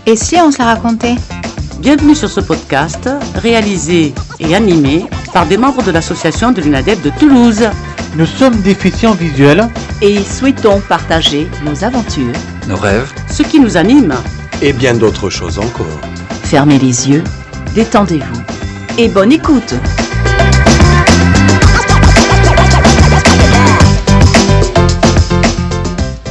Et si on se la racontait ? Bienvenue sur ce podcast réalisé et animé par des membres de l'association de l'UNADEF de Toulouse. Nous sommes déficients visuels et souhaitons partager nos aventures, nos rêves, ce qui nous anime et bien d'autres choses encore. Fermez les yeux, détendez-vous et bonne écoute.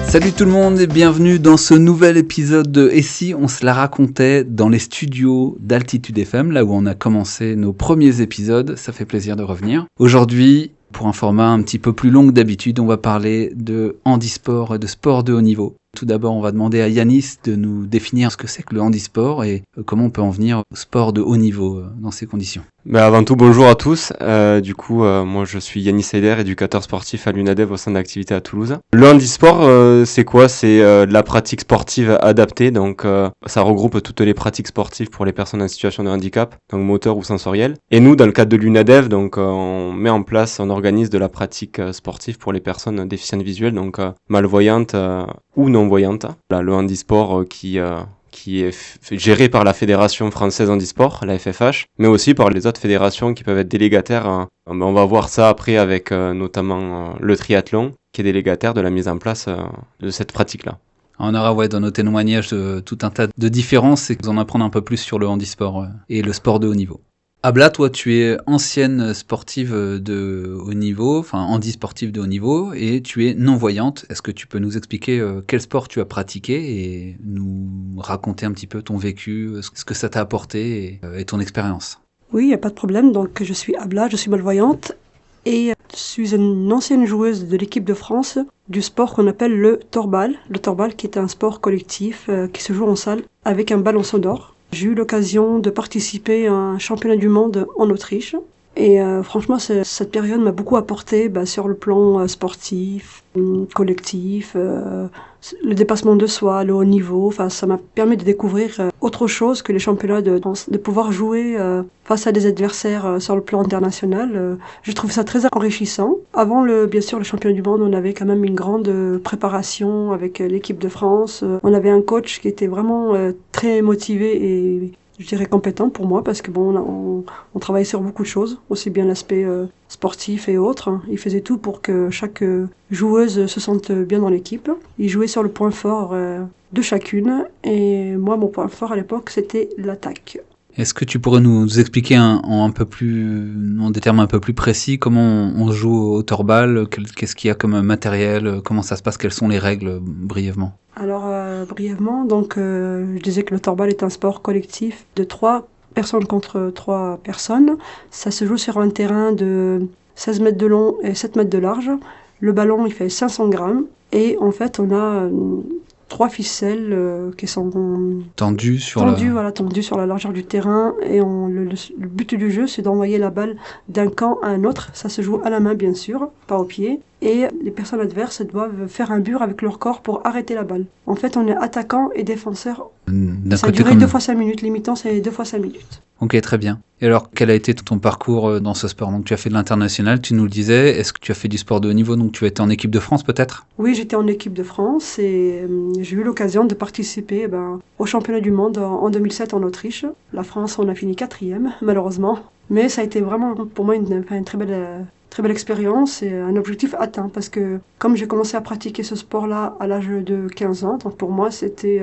Salut tout le monde et bienvenue dans ce nouvel épisode de Et si on se la racontait dans les studios d'Altitude FM, là où on a commencé nos premiers épisodes. Ça fait plaisir de revenir. Aujourd'hui, pour un format un petit peu plus long que d'habitude, on va parler de handisport et de sport de haut niveau. Tout d'abord, on va demander à Yanis de nous définir ce que c'est que le handisport et comment on peut en venir au sport de haut niveau dans ces conditions. Avant tout, bonjour à tous. Moi je suis Yanis Heider, éducateur sportif à l'UNADEF au sein d'activités à Toulouse. Le handisport, c'est quoi ? C'est de la pratique sportive adaptée, donc ça regroupe toutes les pratiques sportives pour les personnes en situation de handicap, donc moteur ou sensoriel. Et nous, dans le cadre de l'UNADEF, donc on organise de la pratique sportive pour les personnes déficientes visuelles, donc malvoyantes ou non-voyantes. Là, le handisport qui est géré par la Fédération Française Handisport, la FFH, mais aussi par les autres fédérations qui peuvent être délégataires. On va voir ça après avec notamment le triathlon, qui est délégataire de la mise en place de cette pratique-là. On aura dans nos témoignages tout un tas de différences et vous en apprendre un peu plus sur le handisport et le sport de haut niveau. Abla, toi tu es ancienne sportive de haut niveau, enfin handisportive de haut niveau, et tu es non-voyante. Est-ce que tu peux nous expliquer quel sport tu as pratiqué et nous raconter un petit peu ton vécu, ce que ça t'a apporté et ton expérience ? Oui, il n'y a pas de problème. Donc je suis Abla, je suis malvoyante et je suis une ancienne joueuse de l'équipe de France du sport qu'on appelle le torbal. Le torbal qui est un sport collectif qui se joue en salle avec un ballon sonore. J'ai eu l'occasion de participer à un championnat du monde en Autriche. Et franchement, cette période m'a beaucoup apporté sur le plan sportif, collectif, le dépassement de soi, le haut niveau. Enfin, ça m'a permis de découvrir autre chose que les championnats de pouvoir jouer face à des adversaires sur le plan international. Je trouve ça très enrichissant. Avant, bien sûr, le championnat du monde, on avait quand même une grande préparation avec l'équipe de France. On avait un coach qui était vraiment très motivé et je dirais compétent pour moi parce que on travaillait sur beaucoup de choses, aussi bien l'aspect sportif et autres. Il faisait tout pour que chaque joueuse se sente bien dans l'équipe. Il jouait sur le point fort de chacune et moi mon point fort à l'époque c'était l'attaque. Est-ce que tu pourrais nous expliquer en des termes un peu plus précis comment on joue au torbal, qu'est-ce qu'il y a comme matériel, comment ça se passe, quelles sont les règles brièvement ? Alors brièvement, je disais que le torbal est un sport collectif de 3 personnes contre 3 personnes. Ça se joue sur un terrain de 16 mètres de long et 7 mètres de large. Le ballon il fait 500 grammes et en fait on a 3 ficelles qui sont tendues sur la largeur du terrain et le but du jeu c'est d'envoyer la balle d'un camp à un autre. Ça se joue à la main bien sûr, pas au pied. Et les personnes adverses doivent faire un mur avec leur corps pour arrêter la balle. En fait, on est attaquant et défenseur. Ça a duré 2 fois 5 minutes. Limitant, c'est 2 fois 5 minutes. Ok, très bien. Et alors, quel a été ton parcours dans ce sport ? Donc, tu as fait de l'international, tu nous le disais. Est-ce que tu as fait du sport de haut niveau ? Donc, tu étais en équipe de France, peut-être ? Oui, j'étais en équipe de France et j'ai eu l'occasion de participer au championnat du monde en 2007 en Autriche. La France, on a fini 4e, malheureusement. Mais ça a été vraiment, pour moi, une très belle expérience et un objectif atteint parce que comme j'ai commencé à pratiquer ce sport-là à l'âge de 15 ans, donc pour moi c'était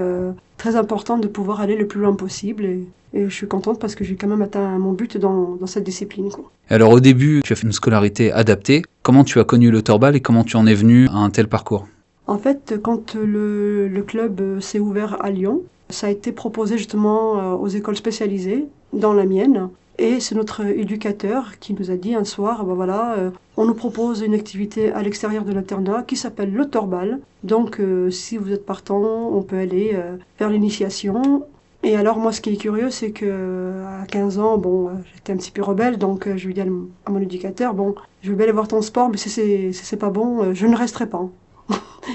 très important de pouvoir aller le plus loin possible et je suis contente parce que j'ai quand même atteint mon but dans cette discipline, quoi. Alors au début, tu as fait une scolarité adaptée. Comment tu as connu le torbal et comment tu en es venu à un tel parcours ? En fait, quand le club s'est ouvert à Lyon, ça a été proposé justement aux écoles spécialisées, dans la mienne. Et c'est notre éducateur qui nous a dit un soir, on nous propose une activité à l'extérieur de l'internat qui s'appelle le torbal. Donc si vous êtes partant, on peut aller faire l'initiation. Et alors moi ce qui est curieux c'est que à 15 ans, j'étais un petit peu rebelle, donc je lui dis à mon éducateur, je vais bien aller voir ton sport, mais si c'est pas bon, je ne resterai pas.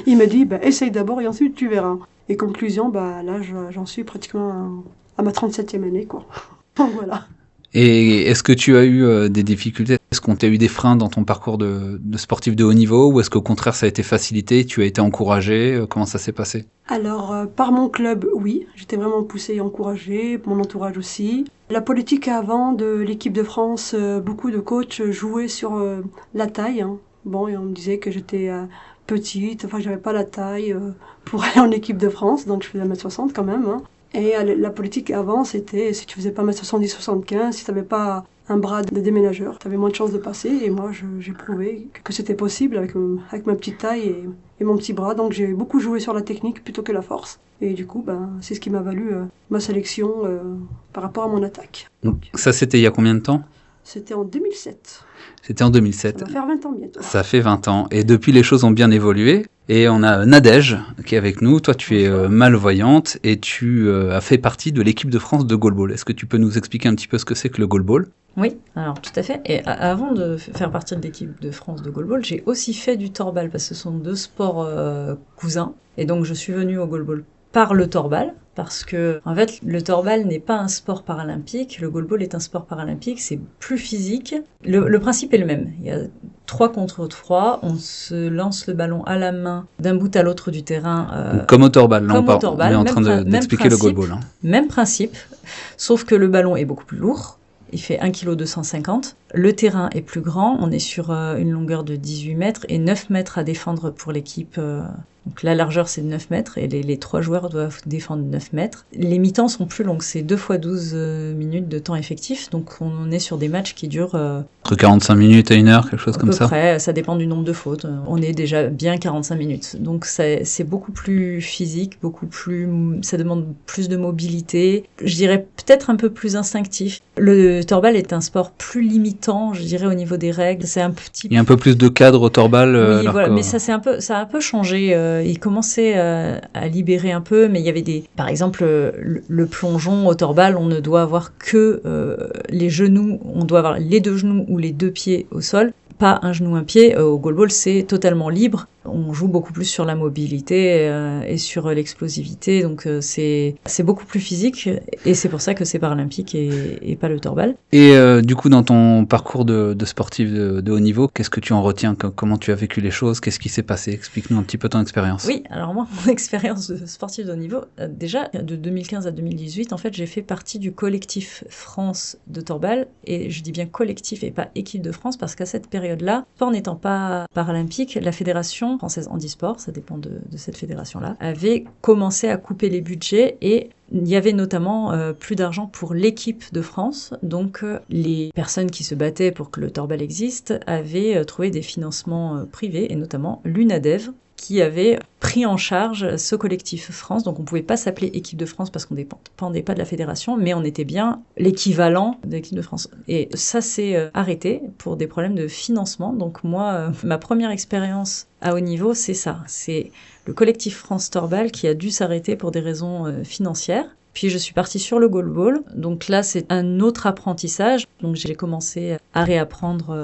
Il me dit, essaye d'abord et ensuite tu verras. Et conclusion, là j'en suis pratiquement à ma 37e année, quoi. Donc voilà. Et est-ce que tu as eu des difficultés? Est-ce qu'on t'a eu des freins dans ton parcours de sportif de haut niveau? Ou est-ce qu'au contraire, ça a été facilité? Tu as été encouragé? Comment ça s'est passé? Alors, par mon club, oui, j'étais vraiment poussée et encouragée, mon entourage aussi. La politique avant de l'équipe de France, beaucoup de coachs jouaient sur la taille, hein. Bon, et on me disait que j'étais petite, enfin, j'avais pas la taille pour aller en équipe de France, donc je faisais 1m60 quand même, hein. Et la politique avant, c'était si tu faisais pas 1m70-75, si tu n'avais pas un bras de déménageur, tu avais moins de chances de passer. Et moi, j'ai prouvé que c'était possible avec ma petite taille et mon petit bras. Donc j'ai beaucoup joué sur la technique plutôt que la force. Et du coup, c'est ce qui m'a valu ma sélection par rapport à mon attaque. Donc, ça, c'était il y a combien de temps? C'était en 2007. C'était en 2007. Ça va faire 20 ans bientôt. Ça fait 20 ans. Et depuis, les choses ont bien évolué. Et on a Nadège qui est avec nous. Toi, tu es malvoyante et tu as fait partie de l'équipe de France de goalball. Est-ce que tu peux nous expliquer un petit peu ce que c'est que le goalball? Oui, alors tout à fait. Et avant de faire partie de l'équipe de France de goalball, j'ai aussi fait du torbal parce que ce sont deux sports cousins. Et donc, je suis venue au goalball par le torbal, parce que en fait le torbal n'est pas un sport paralympique, le goalball est un sport paralympique, c'est plus physique. Le principe est le même, il y a 3 contre 3, on se lance le ballon à la main d'un bout à l'autre du terrain. Comme au torbal, là comme au torbal, on est en train d'expliquer le goalball. Hein. Même principe, sauf que le ballon est beaucoup plus lourd. Il fait 1,250 kg. Le terrain est plus grand. On est sur une longueur de 18 mètres et 9 mètres à défendre pour l'équipe. Donc la largeur, c'est de 9 mètres et les 3 joueurs doivent défendre 9 mètres. Les mi-temps sont plus longues. C'est 2 fois 12 minutes de temps effectif. Donc on est sur des matchs qui durent... entre 45 minutes et 1 heure, quelque chose comme ça. À peu près, ça dépend du nombre de fautes. On est déjà bien 45 minutes. Donc c'est beaucoup plus physique, ça demande plus de mobilité. Je dirais peut-être un peu plus instinctif. Le torbal est un sport plus limitant, je dirais, au niveau des règles. C'est un petit... Il y a un peu plus de cadre au torbal. Oui, voilà, mais ça a un peu changé. Il commençait à libérer un peu, mais il y avait par exemple, le plongeon au torbal, on ne doit avoir que les genoux, on doit avoir les 2 genoux ou les 2 pieds au sol, pas un genou, un pied. Au goalball, c'est totalement libre. On joue beaucoup plus sur la mobilité et sur l'explosivité, donc c'est beaucoup plus physique, et c'est pour ça que c'est paralympique et pas le torbal. Et du coup, dans ton parcours de sportif de haut niveau, qu'est-ce que tu en retiens? Comment tu as vécu les choses? Qu'est-ce qui s'est passé? Explique-nous un petit peu ton expérience. Oui, alors moi, mon expérience de sportif de haut niveau, déjà, de 2015 à 2018, en fait, j'ai fait partie du collectif France de torbal, et je dis bien collectif et pas équipe de France, parce qu'à cette période-là, sport n'étant pas paralympique, la fédération française handisport, ça dépend de cette fédération-là, avait commencé à couper les budgets, et il y avait notamment plus d'argent pour l'équipe de France. Donc les personnes qui se battaient pour que le torbal existe avaient trouvé des financements privés, et notamment l'UNADEV, qui avait pris en charge ce collectif France. Donc on ne pouvait pas s'appeler équipe de France parce qu'on ne dépendait pas de la fédération, mais on était bien l'équivalent de l'équipe de France. Et ça s'est arrêté pour des problèmes de financement. Donc moi, ma première expérience à haut niveau, c'est ça. C'est le collectif France Torbal qui a dû s'arrêter pour des raisons financières. Puis je suis partie sur le goalball. Donc là, c'est un autre apprentissage. Donc j'ai commencé à réapprendre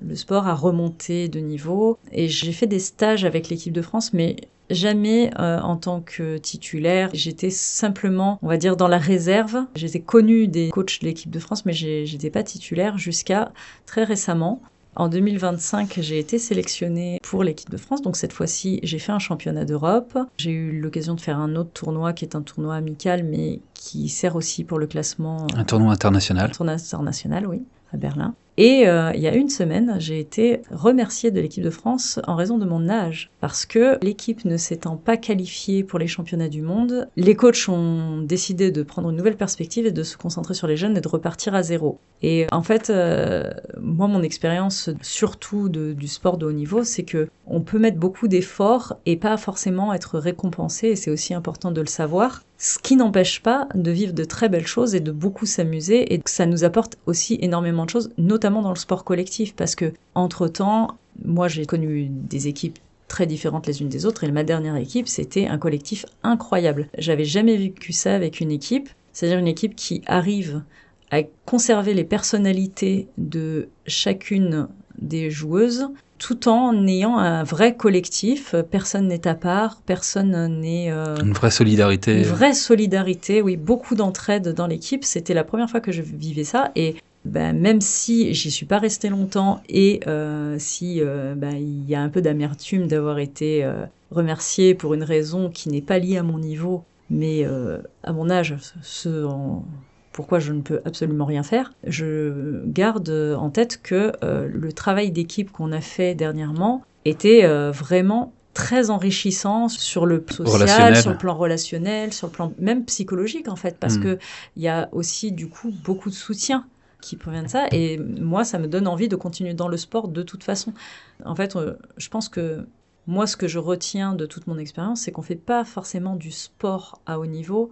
le sport, à remonter de niveau. Et j'ai fait des stages avec l'équipe de France, mais jamais en tant que titulaire. J'étais simplement, on va dire, dans la réserve. J'étais connue des coachs de l'équipe de France, mais j'étais pas titulaire jusqu'à très récemment. En 2025, j'ai été sélectionnée pour l'équipe de France. Donc cette fois-ci, j'ai fait un championnat d'Europe. J'ai eu l'occasion de faire un autre tournoi qui est un tournoi amical, mais qui sert aussi pour le classement. Un tournoi international. Un tournoi international, oui, à Berlin. Et il y a une semaine, j'ai été remerciée de l'équipe de France en raison de mon âge. Parce que l'équipe ne s'étant pas qualifiée pour les championnats du monde, les coachs ont décidé de prendre une nouvelle perspective et de se concentrer sur les jeunes et de repartir à zéro. Et en fait, moi, mon expérience, surtout du sport de haut niveau, c'est que on peut mettre beaucoup d'efforts et pas forcément être récompensé, et c'est aussi important de le savoir. Ce qui n'empêche pas de vivre de très belles choses et de beaucoup s'amuser, et que ça nous apporte aussi énormément de choses, notamment dans le sport collectif, parce que entre-temps, moi j'ai connu des équipes très différentes les unes des autres, et ma dernière équipe, c'était un collectif incroyable. J'avais jamais vécu ça avec une équipe, c'est-à-dire une équipe qui arrive à conserver les personnalités de chacune des joueuses, tout en ayant un vrai collectif. Personne n'est à part, personne n'est... Une vraie solidarité. Une vraie solidarité, oui, beaucoup d'entraide dans l'équipe. C'était la première fois que je vivais ça, et même si j'y suis pas restée longtemps, et si il y a un peu d'amertume d'avoir été remerciée pour une raison qui n'est pas liée à mon niveau, mais à mon âge, pourquoi je ne peux absolument rien faire, je garde en tête que le travail d'équipe qu'on a fait dernièrement était vraiment très enrichissant sur le social, sur le plan relationnel, sur le plan même psychologique en fait, parce que il y a aussi du coup beaucoup de soutien qui provient de ça, et moi ça me donne envie de continuer dans le sport de toute façon. En fait, je pense que moi ce que je retiens de toute mon expérience, c'est qu'on fait pas forcément du sport à haut niveau.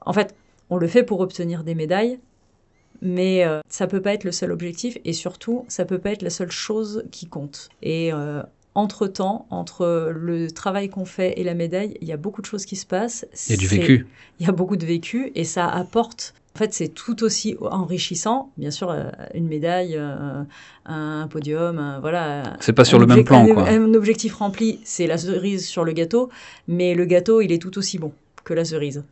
En fait, on le fait pour obtenir des médailles, mais ça peut pas être le seul objectif, et surtout, ça peut pas être la seule chose qui compte. Et entre-temps, entre le travail qu'on fait et la médaille, il y a beaucoup de choses qui se passent. Il y a du vécu. Il y a beaucoup de vécu, et ça apporte... En fait, c'est tout aussi enrichissant. Bien sûr, une médaille, un podium, voilà. C'est pas sur le même plan, quoi. Un objectif rempli, c'est la cerise sur le gâteau, mais le gâteau, il est tout aussi bon que la cerise.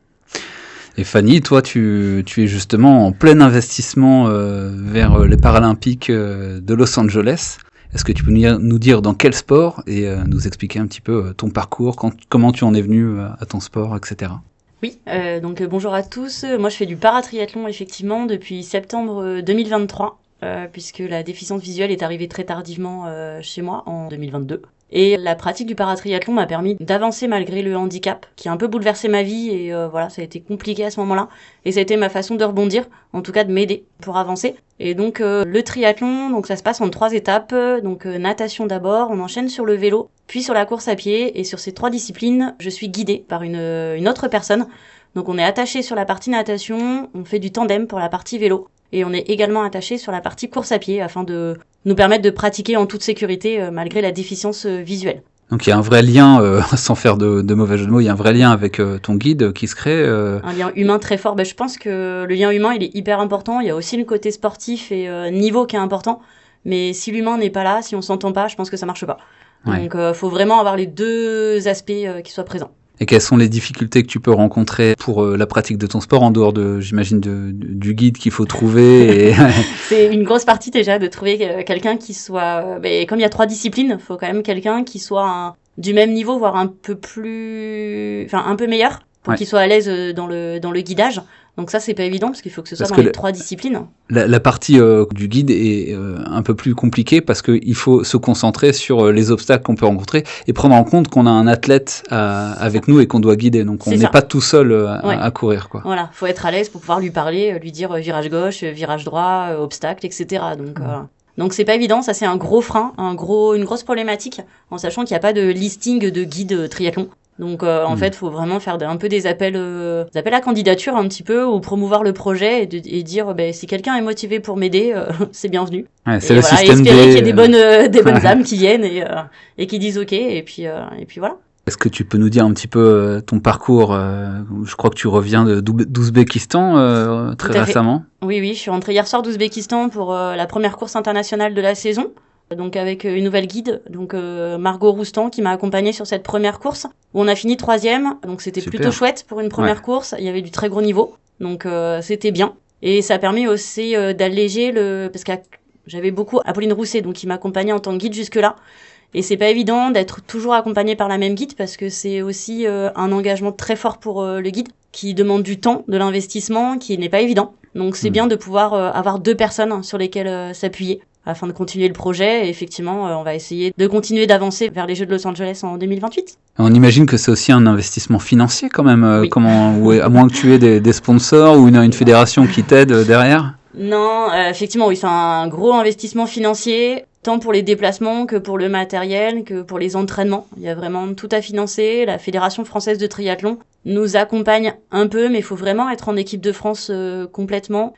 Et Fanny, toi, tu es justement en plein investissement vers les Paralympiques de Los Angeles. Est-ce que tu peux nous dire dans quel sport, et nous expliquer un petit peu ton parcours, comment tu en es venu à ton sport, etc. Oui, donc bonjour à tous. Moi, je fais du paratriathlon, effectivement, depuis septembre 2023, puisque la déficience visuelle est arrivée très tardivement chez moi, en 2022. Et la pratique du paratriathlon m'a permis d'avancer malgré le handicap, qui a un peu bouleversé ma vie, et voilà, ça a été compliqué à ce moment-là. Et ça a été ma façon de rebondir, en tout cas de m'aider pour avancer. Et donc le triathlon, donc ça se passe en 3 étapes. Donc natation d'abord, on enchaîne sur le vélo, puis sur la course à pied. Et sur ces 3 disciplines, je suis guidée par une autre personne. Donc on est attaché sur la partie natation, on fait du tandem pour la partie vélo. Et on est également attaché sur la partie course à pied afin de nous permettre de pratiquer en toute sécurité malgré la déficience visuelle. Donc il y a un vrai lien, sans faire de mauvais jeu de mots, il y a un vrai lien avec ton guide qui se crée. Un lien humain très fort. Je pense que le lien humain, il est hyper important. Il y a aussi le côté sportif et niveau qui est important. Mais si l'humain n'est pas là, si on s'entend pas, je pense que ça marche pas. Ouais. Donc faut vraiment avoir les 2 aspects qui soient présents. Et quelles sont les difficultés que tu peux rencontrer pour la pratique de ton sport, en dehors j'imagine, du guide qu'il faut trouver C'est une grosse partie déjà de trouver quelqu'un qui soit... comme il y a 3 disciplines, il faut quand même quelqu'un qui soit du même niveau, voire un peu meilleur, pour qu'il soit à l'aise dans le guidage. Donc ça, c'est pas évident, parce qu'il faut que ce soit dans les 3 disciplines. La partie du guide est un peu plus compliquée, parce qu'il faut se concentrer sur les obstacles qu'on peut rencontrer et prendre en compte qu'on a un athlète avec nous et qu'on doit guider. Donc on n'est pas tout seul à courir, quoi. Voilà, faut être à l'aise pour pouvoir lui parler, lui dire virage gauche, virage droit, obstacle, etc. Donc c'est pas évident, ça c'est un gros frein, une grosse problématique, en sachant qu'il n'y a pas de listing de guide triathlon. Donc en fait, faut vraiment faire un peu des appels à candidature un petit peu, ou promouvoir le projet et dire si quelqu'un est motivé pour m'aider, c'est bienvenu. Ouais, c'est et le voilà, système espérer qu'il y ait des bonnes âmes qui viennent et qui disent OK, et puis voilà. Est-ce que tu peux nous dire un petit peu ton parcours? Je crois que tu reviens d'Ouzbékistan très récemment. Oui, je suis rentrée hier soir d'Ouzbékistan pour la première course internationale de la saison. Donc avec une nouvelle guide, donc Margot Roustan, qui m'a accompagnée sur cette première course, où on a fini 3e, donc c'était plutôt chouette pour une première course. Il y avait du très gros niveau, donc c'était bien. Et ça a permis aussi d'alléger parce que j'avais beaucoup Apolline Rousset, donc qui m'accompagnait en tant que guide jusque-là. Et c'est pas évident d'être toujours accompagné par la même guide, parce que c'est aussi un engagement très fort pour le guide, qui demande du temps, de l'investissement, qui n'est pas évident. Donc c'est bien de pouvoir avoir 2 personnes sur lesquelles s'appuyer, afin de continuer le projet. Et effectivement, on va essayer de continuer d'avancer vers les Jeux de Los Angeles en 2028. On imagine que c'est aussi un investissement financier quand même, oui. À moins que tu aies des sponsors ou une fédération qui t'aide derrière. Non, effectivement, oui, c'est un gros investissement financier, tant pour les déplacements que pour le matériel, que pour les entraînements. Il y a vraiment tout à financer. La Fédération française de triathlon nous accompagne un peu, mais il faut vraiment être en équipe de France complètement.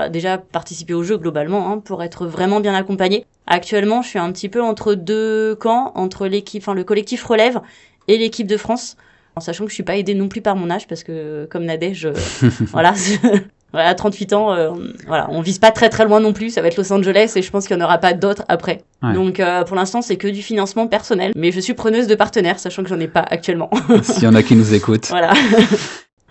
Déjà participer aux Jeux globalement, pour être vraiment bien accompagné. Actuellement, je suis un petit peu entre 2 camps, entre le collectif relève et l'équipe de France, en sachant que je suis pas aidée non plus par mon âge, parce que comme Nadège, voilà, Voilà, à 38 ans, voilà, on vise pas très très loin non plus. Ça va être Los Angeles et je pense qu'il n'y en aura pas d'autres après. Ouais. Donc pour l'instant, c'est que du financement personnel. Mais je suis preneuse de partenaires, sachant que j'en ai pas actuellement. S'il y en a qui nous écoutent. Voilà.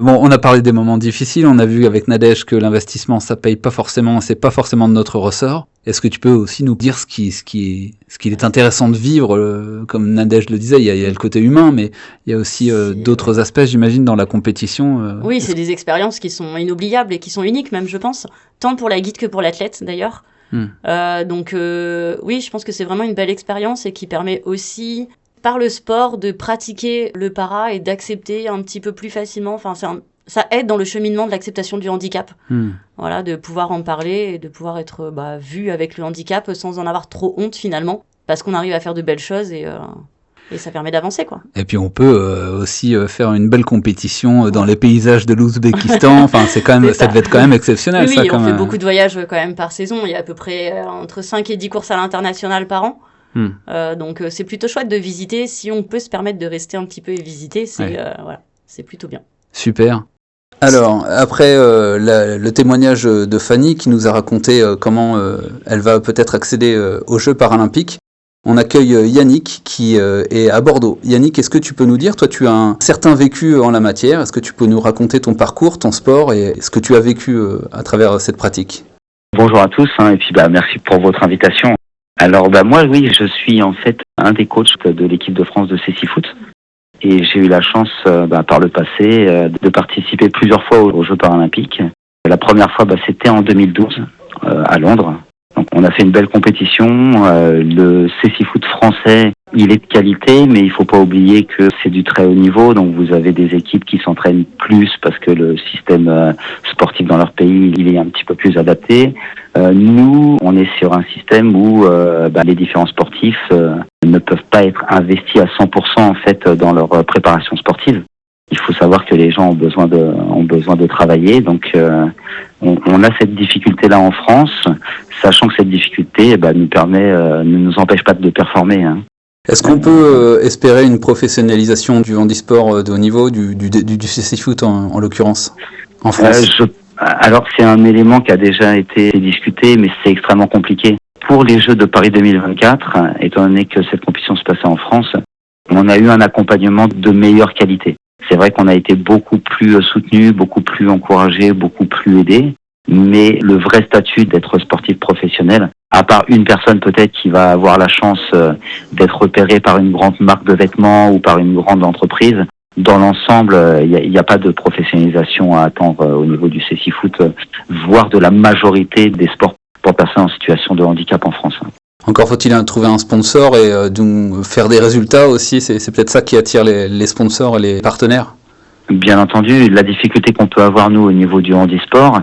Bon, on a parlé des moments difficiles, on a vu avec Nadège que l'investissement, ça paye pas forcément, c'est pas forcément de notre ressort. Est-ce que tu peux aussi nous dire ce qu'il est intéressant de vivre, comme Nadège le disait, il y a le côté humain, mais il y a aussi d'autres aspects, j'imagine, dans la compétition. Oui, c'est des expériences qui sont inoubliables et qui sont uniques même, je pense, tant pour la guide que pour l'athlète d'ailleurs. Donc oui, je pense que c'est vraiment une belle expérience et qui permet aussi par le sport de pratiquer le para et d'accepter un petit peu plus facilement. Enfin, ça aide dans le cheminement de l'acceptation du handicap. Voilà, de pouvoir en parler et de pouvoir être vu avec le handicap sans en avoir trop honte finalement, parce qu'on arrive à faire de belles choses et ça permet d'avancer, quoi. Et puis on peut aussi faire une belle compétition dans les paysages de l'Ouzbékistan. Enfin, c'est quand même, ça devait être quand même exceptionnel. Oui, ça, on fait beaucoup de voyages quand même par saison. Il y a à peu près entre 5 et 10 courses à l'international par an. Donc c'est plutôt chouette de visiter. Si on peut se permettre de rester un petit peu et visiter, voilà, c'est plutôt bien. Super. Alors, après le témoignage de Fanny qui nous a raconté comment elle va peut-être accéder aux Jeux paralympiques, on accueille Yannick qui est à Bordeaux. Yannick, est-ce que tu peux nous dire, toi tu as un certain vécu en la matière, est-ce que tu peux nous raconter ton parcours, ton sport et ce que tu as vécu à travers cette pratique ? Bonjour à tous, et puis merci pour votre invitation. Alors moi, oui, je suis en fait un des coachs de l'équipe de France de cécifoot. Et j'ai eu la chance, par le passé, de participer plusieurs fois aux Jeux paralympiques. La première fois, c'était en 2012, à Londres. Donc, on a fait une belle compétition. Le cécifoot français, il est de qualité, mais il faut pas oublier que c'est du très haut niveau. Donc, vous avez des équipes qui s'entraînent plus parce que le système sportif dans leur pays, il est un petit peu plus adapté. Nous, on est sur un système où les différents sportifs ne peuvent pas être investis à 100% en fait dans leur préparation sportive. Il faut savoir que les gens ont besoin de travailler, donc on a cette difficulté-là en France, sachant que cette difficulté ne nous empêche pas de performer. Hein. Est-ce qu'on peut espérer une professionnalisation du handisport de haut niveau, du cécifoot en l'occurrence, en France ? Alors c'est un élément qui a déjà été discuté, mais c'est extrêmement compliqué. Pour les Jeux de Paris 2024, étant donné que cette compétition se passait en France, on a eu un accompagnement de meilleure qualité. C'est vrai qu'on a été beaucoup plus soutenu, beaucoup plus encouragé, beaucoup plus aidé, mais le vrai statut d'être sportif professionnel, à part une personne peut-être qui va avoir la chance d'être repérée par une grande marque de vêtements ou par une grande entreprise, dans l'ensemble, il n'y a pas de professionnalisation à attendre au niveau du cécifoot, voire de la majorité des sports pour personnes en situation de handicap en France. Encore faut-il trouver un sponsor et donc faire des résultats aussi, c'est peut-être ça qui attire les sponsors et les partenaires. Bien entendu, la difficulté qu'on peut avoir nous au niveau du handisport,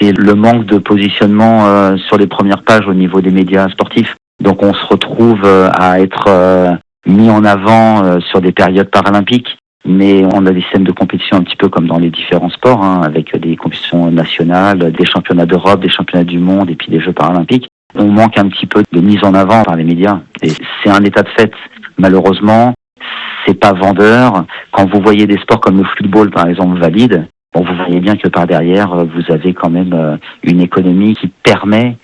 c'est le manque de positionnement sur les premières pages au niveau des médias sportifs. Donc on se retrouve à être mis en avant sur des périodes paralympiques. Mais on a des systèmes de compétition un petit peu comme dans les différents sports, avec des compétitions nationales, des championnats d'Europe, des championnats du monde et puis des Jeux paralympiques. On manque un petit peu de mise en avant par les médias. Et c'est un état de fait. Malheureusement, c'est pas vendeur. Quand vous voyez des sports comme le football, par exemple, valide, vous voyez bien que par derrière, vous avez quand même une économie qui permet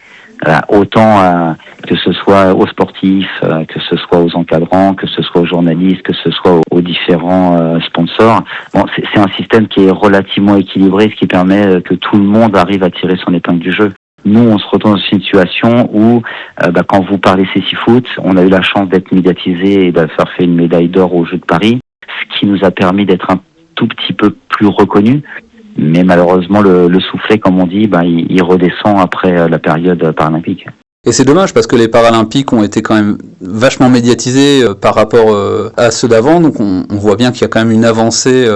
autant que ce soit aux sportifs, que ce soit aux encadrants, que ce soit aux journalistes, que ce soit aux différents sponsors. Bon, c'est un système qui est relativement équilibré, ce qui permet que tout le monde arrive à tirer son épingle du jeu. Nous, on se retrouve dans une situation où, quand vous parlez cécifoot, on a eu la chance d'être médiatisé et d'avoir fait une médaille d'or aux Jeux de Paris, ce qui nous a permis d'être un tout petit peu plus reconnus. Mais malheureusement, le soufflet, comme on dit, il redescend après la période paralympique. Et c'est dommage parce que les Paralympiques ont été quand même vachement médiatisés par rapport à ceux d'avant. Donc on voit bien qu'il y a quand même une avancée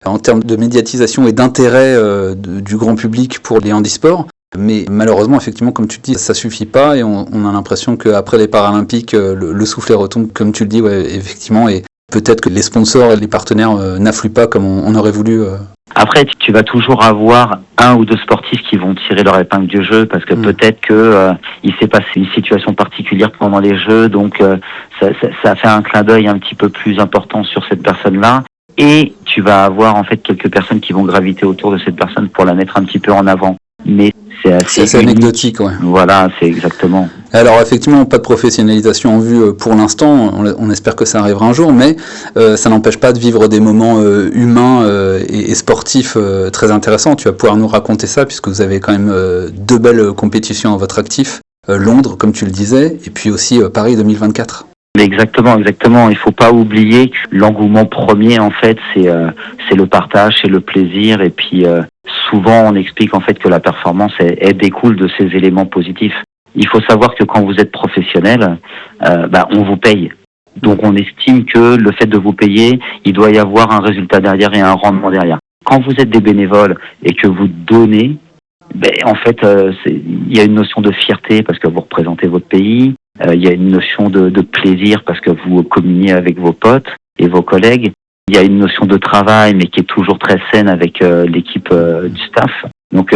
en termes de médiatisation et d'intérêt du grand public pour les handisports. Mais malheureusement, effectivement, comme tu le dis, ça suffit pas et on a l'impression qu'après les Paralympiques, le soufflet retombe, comme tu le dis, ouais, effectivement. Et peut-être que les sponsors et les partenaires n'affluent pas comme on aurait voulu. Après, tu vas toujours avoir un ou deux sportifs qui vont tirer leur épingle du jeu parce que peut-être que il s'est passé une situation particulière pendant les Jeux, donc ça fait un clin d'œil un petit peu plus important sur cette personne-là. et tu vas avoir en fait quelques personnes qui vont graviter autour de cette personne pour la mettre un petit peu en avant. Mais c'est assez anecdotique, ouais. Voilà, c'est exactement. Alors effectivement, pas de professionnalisation en vue pour l'instant, on espère que ça arrivera un jour, mais ça n'empêche pas de vivre des moments humains et sportifs très intéressants. Tu vas pouvoir nous raconter ça, puisque vous avez quand même 2 belles compétitions à votre actif, Londres, comme tu le disais, et puis aussi Paris 2024. Exactement. Il faut pas oublier que l'engouement premier, en fait, c'est le partage, c'est le plaisir, et puis souvent on explique en fait que la performance elle découle de ces éléments positifs. Il faut savoir que quand vous êtes professionnel, on vous paye. Donc on estime que le fait de vous payer, il doit y avoir un résultat derrière et un rendement derrière. Quand vous êtes des bénévoles et que vous donnez, en fait, il y a une notion de fierté parce que vous représentez votre pays. Il y a une notion de plaisir parce que vous communiez avec vos potes et vos collègues. Il y a une notion de travail, mais qui est toujours très saine avec l'équipe du staff. Donc,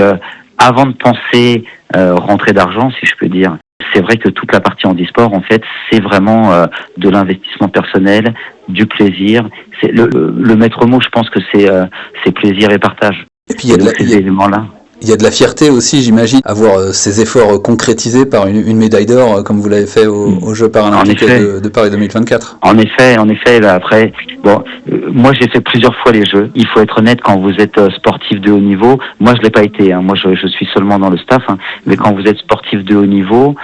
avant de penser rentrée d'argent, si je peux dire, c'est vrai que toute la partie handisport, en fait, c'est vraiment de l'investissement personnel, du plaisir. C'est le maître mot, je pense que c'est plaisir et partage. Et puis ces éléments-là. Il y a de la fierté aussi, j'imagine, à voir ces efforts concrétisés par une médaille d'or, comme vous l'avez fait aux Jeux paralympiques de Paris 2024. En effet, là, après, moi j'ai fait plusieurs fois les Jeux. Il faut être honnête, quand vous êtes sportif de haut niveau, moi je l'ai pas été, moi je suis seulement dans le staff, mais quand vous êtes sportif de haut niveau,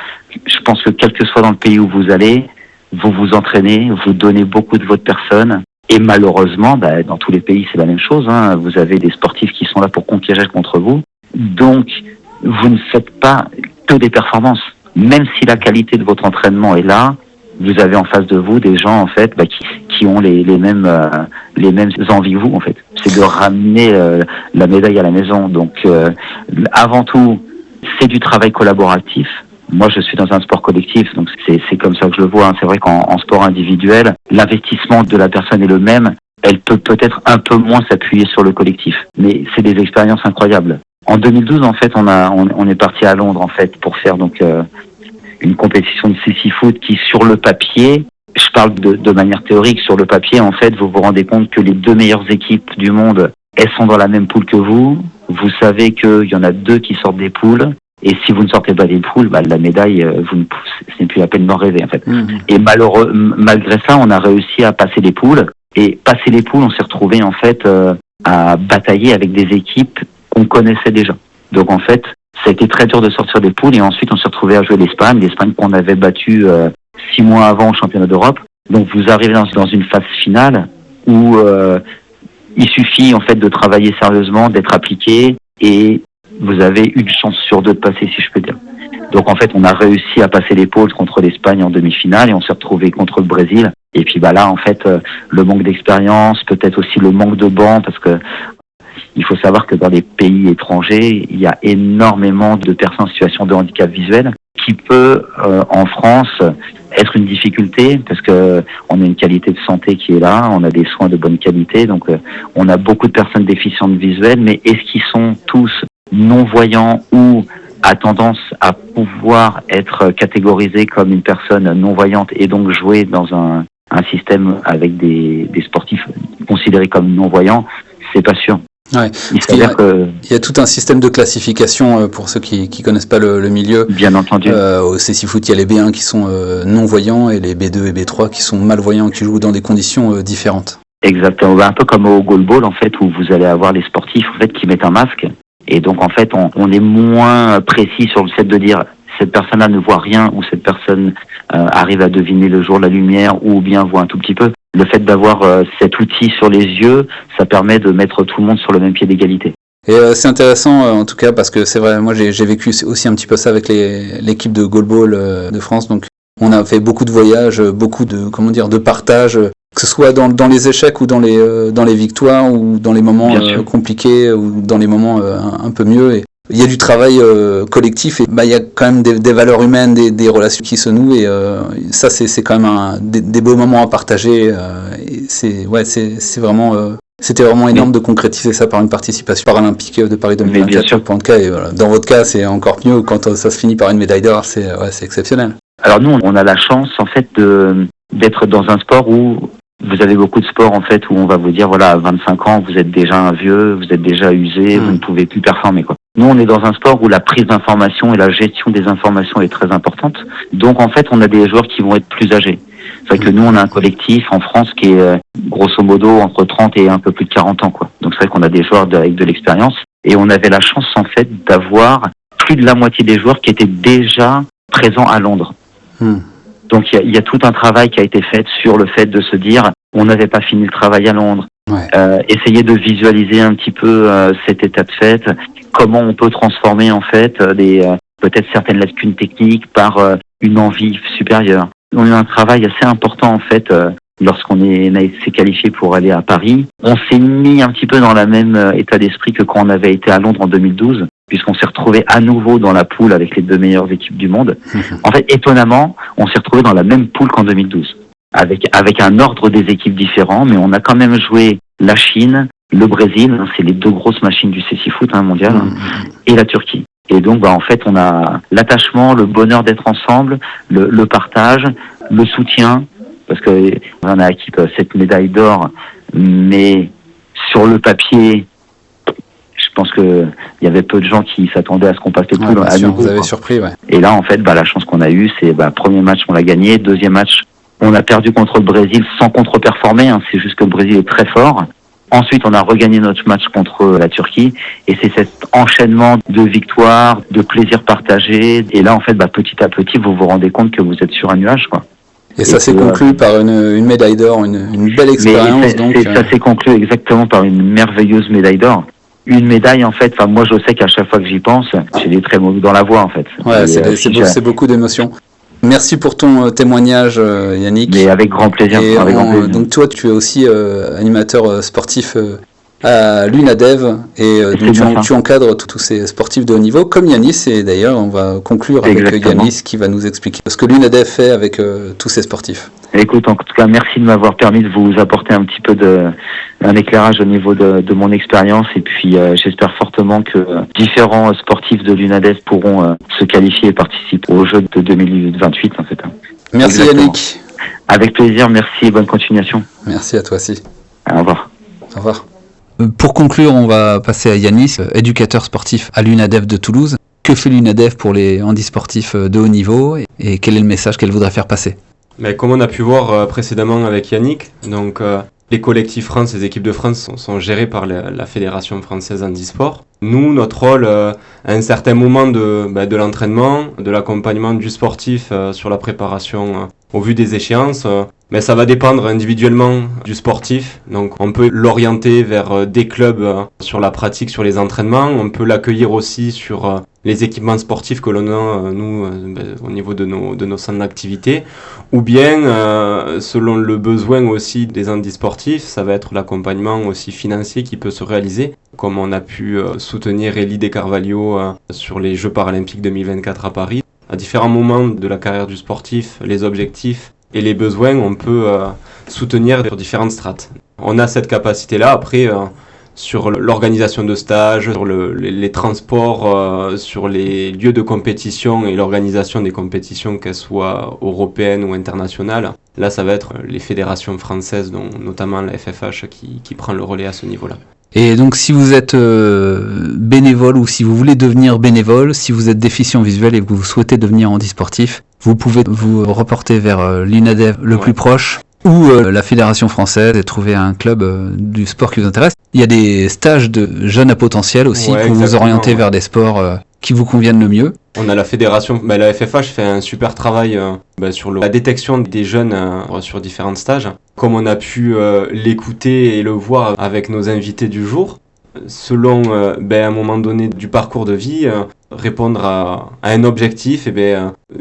je pense que quel que soit dans le pays où vous allez, vous vous entraînez, vous donnez beaucoup de votre personne. Et malheureusement, dans tous les pays, c'est la même chose. Vous avez des sportifs qui sont là pour conquérir contre vous. Donc, vous ne faites pas que des performances. Même si la qualité de votre entraînement est là, vous avez en face de vous des gens en fait qui ont les mêmes envies que vous en fait. C'est de ramener la médaille à la maison. Donc, avant tout, c'est du travail collaboratif. Moi, je suis dans un sport collectif, donc c'est comme ça que je le vois. C'est vrai qu'en sport individuel, l'investissement de la personne est le même. Elle peut peut-être un peu moins s'appuyer sur le collectif, mais c'est des expériences incroyables. En 2012, en fait, on est parti à Londres en fait pour faire donc une compétition de six-foot qui, sur le papier, je parle de manière théorique, sur le papier, en fait, vous vous rendez compte que les 2 meilleures équipes du monde, elles sont dans la même poule que vous. Vous savez qu'il y en a 2 qui sortent des poules. Et si vous ne sortez pas des poules, la médaille, ce n'est plus la peine d'en rêver, en fait. Et malgré ça, on a réussi à passer les poules. Et passer les poules, on s'est retrouvé, en fait, à batailler avec des équipes qu'on connaissait déjà. Donc, en fait, ça a été très dur de sortir des poules. Et ensuite, on s'est retrouvé à jouer l'Espagne qu'on avait battue 6 mois avant au championnat d'Europe. Donc, vous arrivez dans une phase finale où il suffit, en fait, de travailler sérieusement, d'être appliqué, et vous avez une chance sur 2 de passer, si je peux dire. Donc en fait, on a réussi à passer l'épaule contre l'Espagne en demi-finale et on s'est retrouvé contre le Brésil. Et puis là, en fait, le manque d'expérience, peut-être aussi le manque de bancs, parce que il faut savoir que dans les pays étrangers, il y a énormément de personnes en situation de handicap visuel qui peut, en France, être une difficulté parce que on a une qualité de santé qui est là, on a des soins de bonne qualité, donc on a beaucoup de personnes déficientes visuelles, mais est-ce qu'ils sont tous non-voyants ou a tendance à pouvoir être catégorisé comme une personne non-voyante et donc jouer dans un système avec des sportifs considérés comme non-voyants, c'est pas sûr. Ouais. Il y a tout un système de classification pour ceux qui connaissent pas le milieu. Bien entendu. Au C6 il y a les B1 qui sont non-voyants et les B2 et B3 qui sont malvoyants, qui jouent dans des conditions différentes. Exactement. Un peu comme au goalball en fait, où vous allez avoir les sportifs en fait qui mettent un masque. Et donc, en fait, on est moins précis sur le fait de dire cette personne-là ne voit rien ou cette personne arrive à deviner le jour, la lumière ou bien voit un tout petit peu. Le fait d'avoir cet outil sur les yeux, ça permet de mettre tout le monde sur le même pied d'égalité. Et c'est intéressant en tout cas parce que c'est vrai, moi j'ai vécu aussi un petit peu ça avec l'équipe de goalball de France. Donc, on a fait beaucoup de voyages, beaucoup de partage. Que ce soit dans les échecs ou dans les victoires ou dans les moments compliqués ou dans les moments un peu mieux. Et il y a du travail collectif et il y a quand même des valeurs humaines, des relations qui se nouent et ça c'est quand même des beaux moments à partager. Et c'est vraiment c'était vraiment énorme de concrétiser ça par une participation paralympique de Paris 2024 pour le cas. Et voilà. Dans votre cas, c'est encore mieux quand ça se finit par une médaille d'or, c'est exceptionnel. Alors nous, on a la chance en fait d'être dans un sport où Vous avez beaucoup de sports en fait où on va vous dire voilà, à 25 ans, vous êtes déjà un vieux, vous êtes déjà usé, vous ne pouvez plus performer quoi. Nous, on est dans un sport où la prise d'information et la gestion des informations est très importante. Donc en fait, on a des joueurs qui vont être plus âgés. C'est vrai que nous, on a un collectif en France qui est grosso modo entre 30 et un peu plus de 40 ans quoi. Donc c'est vrai qu'on a des joueurs avec de l'expérience et on avait la chance en fait d'avoir plus de la moitié des joueurs qui étaient déjà présents à Londres. Donc il y a tout un travail qui a été fait sur le fait de se dire on n'avait pas fini le travail à Londres, essayer de visualiser un petit peu cette étape faite, comment on peut transformer en fait peut-être certaines lacunes techniques par une envie supérieure. On a eu un travail assez important en fait lorsqu'on s'est qualifié pour aller à Paris. On s'est mis un petit peu dans le même état d'esprit que quand on avait été à Londres en 2012. Puisqu'on s'est retrouvé à nouveau dans la poule avec les 2 meilleures équipes du monde. En fait, étonnamment, on s'est retrouvé dans la même poule qu'en 2012, avec un ordre des équipes différents, mais on a quand même joué la Chine, le Brésil, c'est les 2 grosses machines du CC Foot mondial, et la Turquie. Et donc, en fait, on a l'attachement, le bonheur d'être ensemble, le partage, le soutien, parce que on a acquis 7 médailles d'or, mais sur le papier, je pense que il y avait peu de gens qui s'attendaient à ce qu'on passe les poules à nouveau. Vous avez surpris, Et là, en fait, la chance qu'on a eue, c'est premier match, on l'a gagné. Deuxième match, on a perdu contre le Brésil sans contre-performer. C'est juste que le Brésil est très fort. Ensuite, on a regagné notre match contre la Turquie. Et c'est cet enchaînement de victoires, de plaisir partagé. Et là, en fait, petit à petit, vous vous rendez compte que vous êtes sur un nuage, quoi. Et ça s'est conclu par une médaille d'or, une belle expérience. Ça s'est conclu exactement par une merveilleuse médaille d'or. Une médaille, en fait, moi je sais qu'à chaque fois que j'y pense, j'ai des trémolos dans la voix, en fait. Ouais, c'est beaucoup d'émotions. Merci pour ton témoignage, Yannick. Mais avec grand plaisir. Donc toi, tu es aussi animateur sportif à l'UNADEV et donc tu encadres tous ces sportifs de haut niveau, comme Yanis, et d'ailleurs on va conclure avec Yanis qui va nous expliquer ce que l'UNADEV fait avec tous ces sportifs. Écoute, en tout cas, merci de m'avoir permis de vous apporter un petit peu un éclairage au niveau de mon expérience, et puis j'espère fortement que différents sportifs de l'UNADEV pourront se qualifier et participer aux Jeux de 2028 en fait. Merci Yannick. Avec plaisir, merci et bonne continuation. Merci à toi aussi. Au revoir. Au revoir. Pour conclure, on va passer à Yanis, éducateur sportif à l'UNADEV de Toulouse. Que fait l'UNADEV pour les handisportifs de haut niveau et quel est le message qu'elle voudrait faire passer ? Mais comme on a pu voir précédemment avec Yannick, donc les collectifs France, les équipes de France sont gérées par la Fédération française handisport. Nous, notre rôle à un certain moment de l'entraînement, de l'accompagnement du sportif sur la préparation au vu des échéances, mais ça va dépendre individuellement du sportif. Donc on peut l'orienter vers des clubs sur la pratique, sur les entraînements. On peut l'accueillir aussi sur les équipements sportifs que l'on a, nous, au niveau de nos centres d'activité. Ou bien, selon le besoin aussi des handisportifs, ça va être l'accompagnement aussi financier qui peut se réaliser, comme on a pu soutenir Elie De Carvalho sur les Jeux paralympiques 2024 à Paris. À différents moments de la carrière du sportif, les objectifs et les besoins, on peut soutenir sur différentes strates. On a cette capacité-là. Après, sur l'organisation de stages, sur les transports, sur les lieux de compétition et l'organisation des compétitions, qu'elles soient européennes ou internationales, là, ça va être les fédérations françaises, dont notamment la FFH, qui prend le relais à ce niveau-là. Et donc si vous êtes bénévole ou si vous voulez devenir bénévole, si vous êtes déficient visuel et que vous souhaitez devenir handisportif, vous pouvez vous reporter vers l'UNADEV le plus proche ou la Fédération française et trouver un club du sport qui vous intéresse. Il y a des stages de jeunes à potentiel aussi pour vous orienter vers des sports qui vous conviennent le mieux. On a la fédération, la FFH fait un super travail sur la détection des jeunes sur différents stages. Comme on a pu l'écouter et le voir avec nos invités du jour, selon à un moment donné du parcours de vie, répondre à un objectif,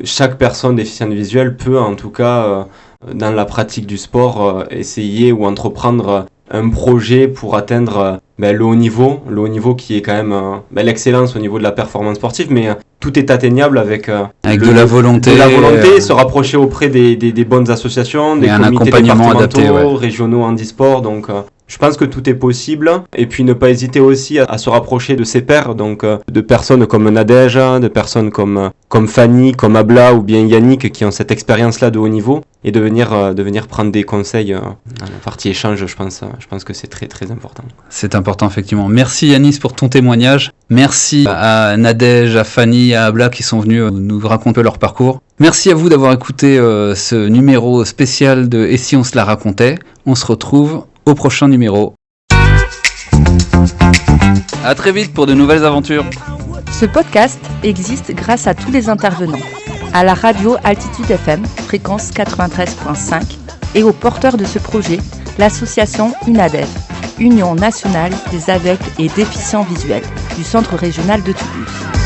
chaque personne déficiente visuelle peut en tout cas, dans la pratique du sport, essayer ou entreprendre un projet pour atteindre le haut niveau qui est quand même l'excellence au niveau de la performance sportive, mais tout est atteignable avec de la volonté, se rapprocher auprès des bonnes associations, des comités départementaux, régionaux handisport. Donc Je pense que tout est possible. Et puis ne pas hésiter aussi à se rapprocher de ses pairs, donc de personnes comme Nadège, de personnes comme Fanny, comme Abla ou bien Yannick qui ont cette expérience-là de haut niveau et de venir prendre des conseils dans la partie échange. Je pense que c'est très très important. C'est important effectivement. Merci Yanis pour ton témoignage. Merci à Nadège, à Fanny, à Abla qui sont venus nous raconter leur parcours. Merci à vous d'avoir écouté ce numéro spécial de Et si on se la racontait. On se retrouve au prochain numéro. À très vite pour de nouvelles aventures. Ce podcast existe grâce à tous les intervenants, à la radio Altitude FM, fréquence 93.5, et aux porteurs de ce projet, l'association UNADEV, Union nationale des aveugles et déficients visuels, du Centre régional de Toulouse.